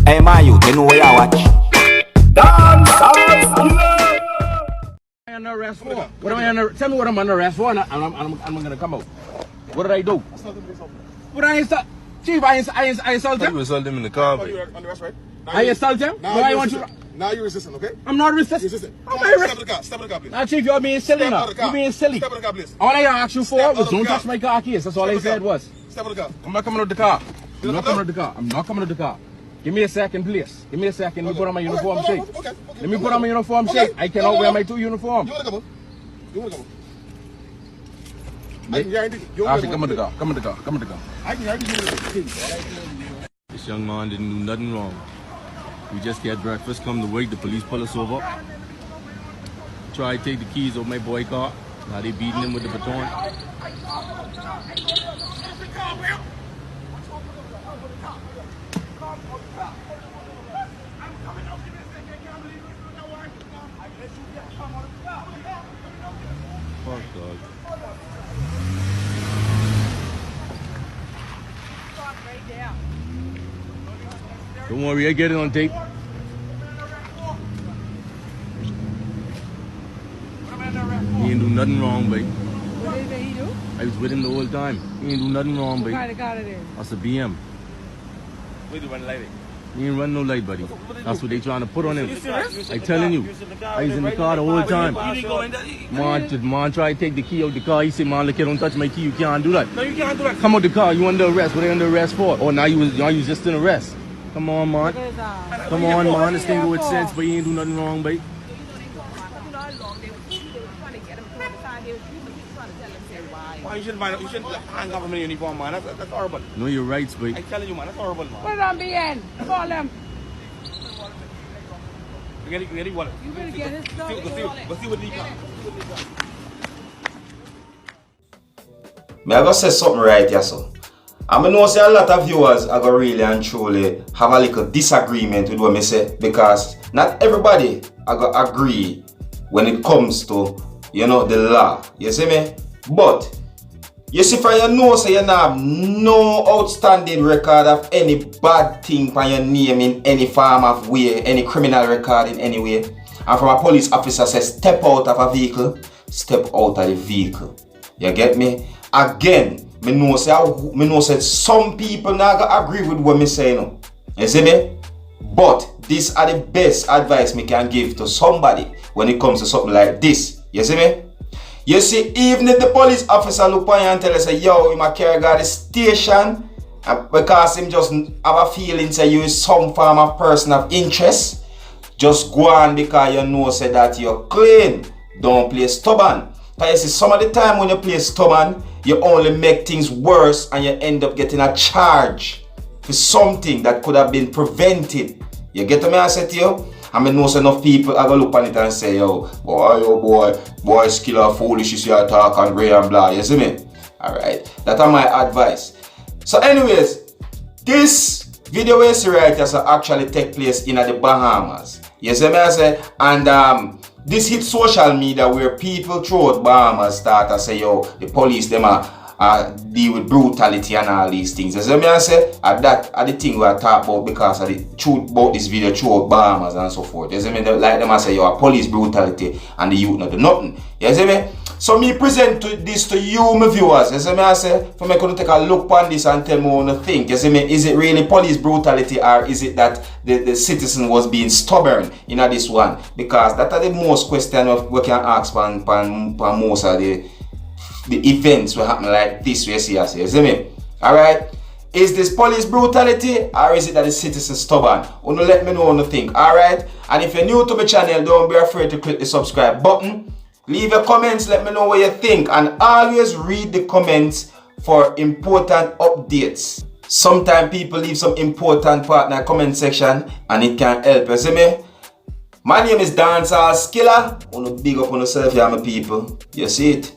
Hey, my youth, you know where you watch? Dance I under arrest for? What am I under? Tell me what I'm under arrest for, and I'm gonna come out. What did I do? What I insult? Chief, I insult him. You insult him in the car. Oh, you're under arrest, right? I insult him. Now No, I you're want resisting. Now you're resisting, okay? I'm not resisting. You're resisting. I'm Step not out resisting. of the car. Step out of the car, please. Now, Chief, you're being silly Step now. out of the car. You're being silly. Step out of the car, please. All I asked you Step for out was of the don't car. touch my car keys. That's all I Step out said of the car. was. Step out of the car. I'm not coming out the car. You're I'm not not coming out the car. I'm not coming out the car. Give me a second, please. Give me a second. Let me put on my uniform Okay, shape. okay. Let me put on my uniform Okay. shape. I cannot wear my two uniforms. You want to come on? You want to come on? I can guarantee you. Actually, come on the car. Come on the car. Come on the car. I can guarantee you. This young man didn't do nothing wrong. We just get breakfast, come to work, the police pull us over. Try to take the keys of my boy car. Now they beating him with the baton. Fuck, dog. Don't worry, I get it on tape. He ain't do nothing wrong, babe. What did he do? I was with him the whole time. He ain't do nothing wrong, What babe. kind of car it is? That's a BM. We do one light. He ain't run no light, buddy. That's what they trying to put on him. I telling you. I was in the car the whole time. Man try to take the key out the car. He said, man, look, don't touch my key. You can't do that. No, you can't do that. Come out the car. You under arrest. What are you under arrest for? Oh, now you was just in arrest. Come on, man. Come on, man. This thing go with sense, but he ain't do nothing wrong, babe. Why you shouldn't hang up in the uniform, man. That's horrible. Know your rights, babe. I telling you, man, that's horrible, man. Put it on BN. Call them. Get it, wallet. You better get his stuff. Go see what he got. Me I go say something right here, so. I know say a lot of viewers are going really and truly have a little disagreement with what me say, because not everybody are going to agree when it comes to, you know, the law. You see me? But you see, for you know, say you have no outstanding record of any bad thing for your name in any form of way, any criminal record in any way. And from a police officer says, step out of a vehicle, step out of the vehicle. You get me? Again, me know say some people not gonna agree with what me say now. You see me? But these are the best advice me can give to somebody when it comes to something like this. You see me? You see, even if the police officer look on you and tell us, say, yo, you might carry guard the station because him just have a feeling say you is some form of person of interest, just go on because you know say that you're clean. Don't play stubborn. Because you see, some of the time when you play stubborn, you only make things worse and you end up getting a charge for something that could have been prevented. You get what I say to you? I mean, know enough people are going to look on it and say, yo, boy, skill foolish, you see her talk and gray and blah, you see me? Alright, that's my advice. So anyways, this video we see right here actually take place in the Bahamas. You see me I say? And this hit social media where people throughout Bahamas start to say, yo, the police, them are deal with brutality and all these things. As I say, that are the thing we are talking about because of the truth about this video throughout Bahamas and so forth. You see me? Like them I say, yo, police brutality and the youth not do nothing. You see me? So me present this to you, my viewers. You see me? I say, for me to take a look on this and tell me what you think. You see me? Is it really police brutality or is it that the citizen was being stubborn in this one? Because that are the most question we can ask on most of the events will happen like this way, you see me? Alright? Is this police brutality or is it that the citizen stubborn? Wanna let me know what you think, alright? And if you're new to my channel, don't be afraid to click the subscribe button. Leave your comments, let me know what you think, and always read the comments for important updates. Sometimes people leave some important part in the comment section and it can help, you see me? My name is Dancehall Skilla. Wanna big up on yourself, yeah, my people. You see it?